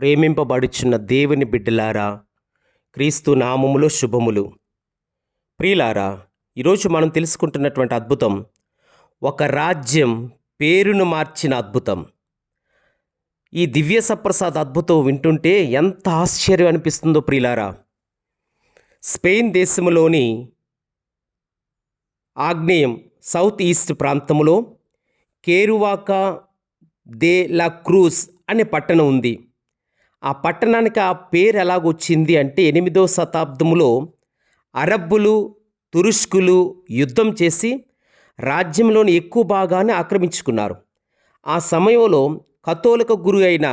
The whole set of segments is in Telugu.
ప్రేమింపబడుచున్న దేవుని బిడ్డలారా, క్రీస్తు నామములో శుభములు. ప్రియులారా, ఈరోజు మనం తెలుసుకుంటున్నటువంటి అద్భుతం ఒక రాజ్యం పేరును మార్చిన అద్భుతం. ఈ దివ్య సప్రసాద్ అద్భుతం వింటుంటే ఎంత ఆశ్చర్యం అనిపిస్తుందో ప్రియులారా. స్పెయిన్ దేశంలోని ఆగ్నేయం సౌత్ ఈస్ట్ ప్రాంతంలో కేరువాకా దే లా క్రూజ్ అనే పట్టణం ఉంది. ఆ పట్టణానికి ఆ పేరు ఎలాగొచ్చింది అంటే 8వ శతాబ్దంలో అరబ్బులు తురుష్కులు యుద్ధం చేసి రాజ్యంలోని ఎక్కువ భాగాన్ని ఆక్రమించుకున్నారు. ఆ సమయంలో కథోలిక గురువు అయిన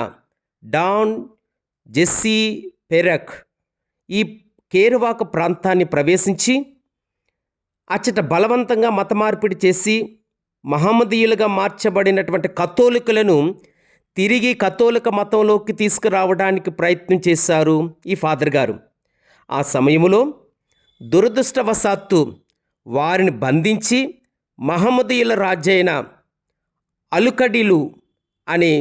డాన్ జెస్సీ పెరక్ ఈ కేరువాక ప్రాంతాన్ని ప్రవేశించి అచ్చట బలవంతంగా మత మార్పిడి చేసి మహమ్మదీయులుగా మార్చబడినటువంటి కథోలికులను తిరిగి కథోలిక మతంలోకి తీసుకురావడానికి ప్రయత్నం చేశారు ఈ ఫాదర్ గారు. ఆ సమయంలో దురదృష్టవశాత్తు వారిని బంధించి మహమ్మదీయుల రాజు అయిన అలుకడిలు అనే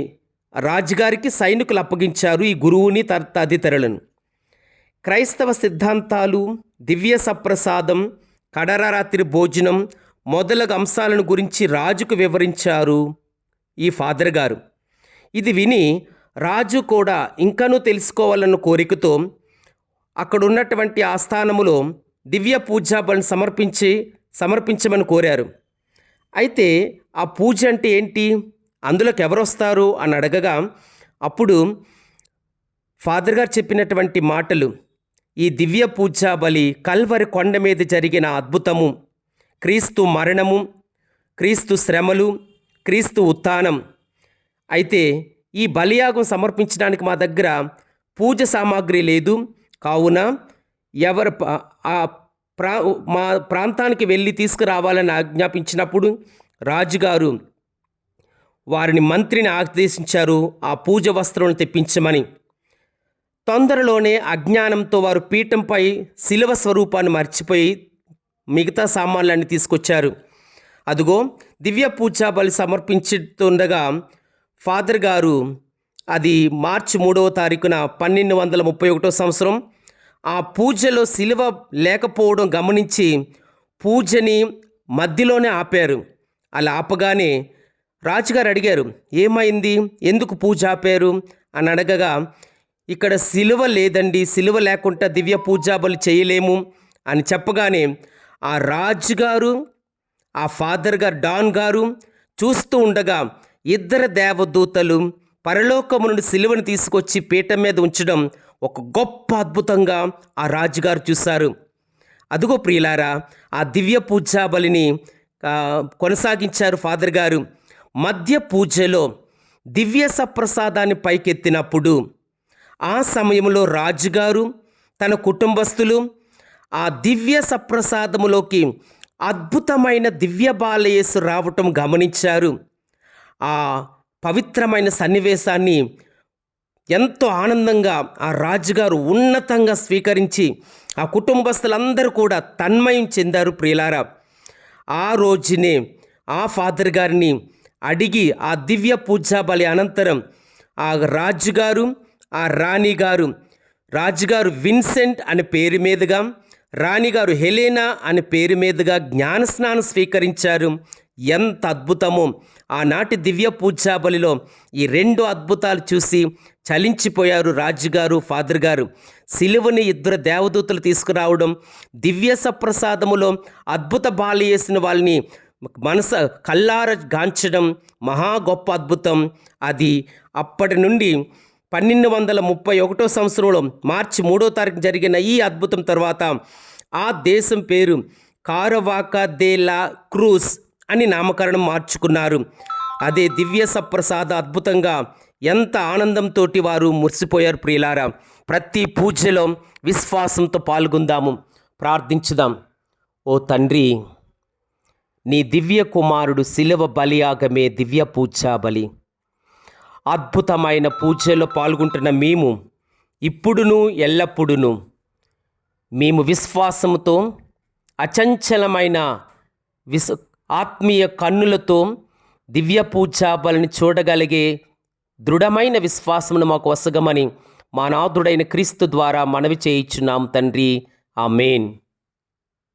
రాజుగారికి సైనికులు అప్పగించారు ఈ గురువుని తదితరులను. క్రైస్తవ సిద్ధాంతాలు, దివ్య సప్రసాదం, కడరాత్రి భోజనం మొదలగు అంశాలను గురించి రాజుకు వివరించారు ఈ ఫాదర్ గారు. ఇది విని రాజు కూడా ఇంకనూ తెలుసుకోవాలన్న కోరికతో అక్కడ ఉన్నటువంటి ఆస్థానములో దివ్య పూజాబలిని సమర్పించమని కోరారు. అయితే ఆ పూజ అంటే ఏంటి, అందులోకి ఎవరు వస్తారు అని అడగగా అప్పుడు ఫాదర్ గారు చెప్పినటువంటి మాటలు, ఈ దివ్య పూజాబలి కల్వరి కొండ మీద జరిగిన అద్భుతము, క్రీస్తు మరణము, క్రీస్తు శ్రమలు, క్రీస్తు ఉత్థానం. అయితే ఈ బలియాగం సమర్పించడానికి మా దగ్గర పూజ సామాగ్రి లేదు, కావున ఎవరు మా ప్రాంతానికి వెళ్ళి తీసుకురావాలని ఆజ్ఞాపించినప్పుడు రాజుగారు వారిని మంత్రిని ఆదేశించారు ఆ పూజ వస్త్రాలను తెప్పించమని. తొందరలోనే అజ్ఞానంతో వారు పీఠంపై శిలువ స్వరూపాన్ని మర్చిపోయి మిగతా సామాన్లన్నీ తీసుకొచ్చారు. అదిగో దివ్య పూజా బలి సమర్పించుతుండగా ఫాదర్ గారు అది మార్చి 3వ తారీఖున 1231 సంవత్సరం ఆ పూజలో శిలువ లేకపోవడం గమనించి పూజని మధ్యలోనే ఆపారు. అలా ఆపగానే రాజుగారు అడిగారు, ఏమైంది, ఎందుకు పూజ ఆపారు అని అడగగా, ఇక్కడ శిలువ లేదండి, శిలువ లేకుండా దివ్య పూజాబలి చేయలేము అని చెప్పగానే ఆ రాజుగారు ఆ ఫాదర్ గారు డాన్ గారు చూస్తూ ఉండగా ఇద్దరు దేవదూతలు పరలోకము నుండి శిలువను తీసుకొచ్చి పీఠం మీద ఉంచడం ఒక గొప్ప అద్భుతంగా ఆ రాజుగారు చూశారు. అదుగో ప్రియులారా, ఆ దివ్య పూజాబలిని కొనసాగించారు ఫాదర్ గారు. మధ్య పూజలో దివ్య సప్రసాదాన్ని పైకెత్తినప్పుడు ఆ సమయంలో రాజుగారు తన కుటుంబస్తులు ఆ దివ్య సప్రసాదములోకి అద్భుతమైన దివ్య బాలయేసు రావటం గమనించారు. ఆ పవిత్రమైన సన్నివేశాన్ని ఎంతో ఆనందంగా ఆ రాజుగారు ఉన్నతంగా స్వీకరించి ఆ కుటుంబస్తులందరూ కూడా తన్మయం చెందారు. ప్రియులారా, ఆ రోజునే ఆ ఫాదర్ గారిని అడిగి ఆ దివ్య పూజాబలి అనంతరం ఆ రాజుగారు ఆ రాణిగారు, రాజుగారు విన్సెంట్ అనే పేరు మీదుగా, రాణిగారు హెలెనా అనే పేరు మీదుగా జ్ఞానస్నానం స్వీకరించారు. ఎంత అద్భుతమో! ఆనాటి దివ్య పూజాబలిలో ఈ 2 అద్భుతాలు చూసి చలించిపోయారు రాజుగారు ఫాదర్ గారు. శిలువని ఇద్దరు దేవదూతలు తీసుకురావడం, దివ్య సప్రసాదములో అద్భుత బాల చేసిన వాళ్ళని కల్లార గాంచడం మహా గొప్ప అద్భుతం. అది అప్పటి నుండి 1231 సంవత్సరంలో మార్చి 3వ తారీఖు జరిగిన ఈ అద్భుతం తర్వాత ఆ దేశం పేరు కారవాకా దే లా క్రూజ్ అని నామకరణం మార్చుకున్నారు. అదే దివ్య సప్రసాద అద్భుతంగా ఎంత ఆనందంతో వారు మురిసిపోయారు. ప్రియులారా, ప్రతి పూజలో విశ్వాసంతో పాల్గొందాము, ప్రార్థించుదాం. ఓ తండ్రి, నీ దివ్య కుమారుడు శిలువ బలియాగమే దివ్య పూజా బలి. అద్భుతమైన పూజలో పాల్గొంటున్న మేము ఇప్పుడును ఎల్లప్పుడూ మేము విశ్వాసముతో అచంచలమైన ఆత్మీయ కన్నులతో దివ్య పూజా బలిని చూడగలిగే దృఢమైన విశ్వాసమును మాకు వసగమని మా నాథుడైన క్రీస్తు ద్వారా మనవి చేయుచున్నాం తండ్రి. ఆమేన్.